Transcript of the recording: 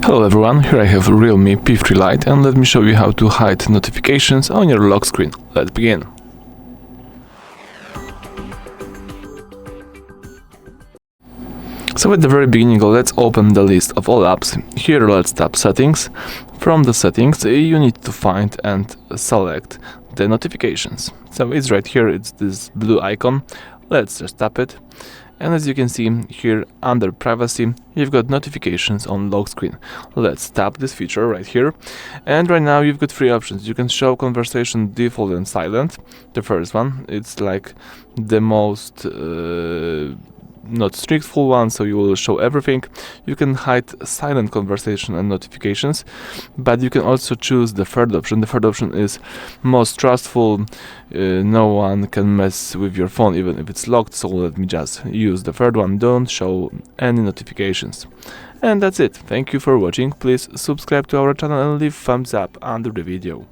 Hello everyone, here I have REALME P3 Lite and let me show you how to hide notifications on your lock screen. Let's begin. So at the very beginning, let's open the list of all apps. Here let's tap settings. From the settings you need to find and select the notifications. So it's right here, it's this blue icon. Let's just tap it. And as you can see here under privacy, you've got notifications on lock screen. Let's tap this feature right here. And right now you've got three options. You can show conversation default and silent. The first one, it's like the most not strict full one, so you will show everything. You can hide silent conversation and notifications, but you can also choose the third option. The third option is most trustful. No one can mess with your phone even if it's locked, so let me just use the third one. Don't show any notifications. And that's it. Thank you for watching. Please subscribe to our channel and leave thumbs up under the video.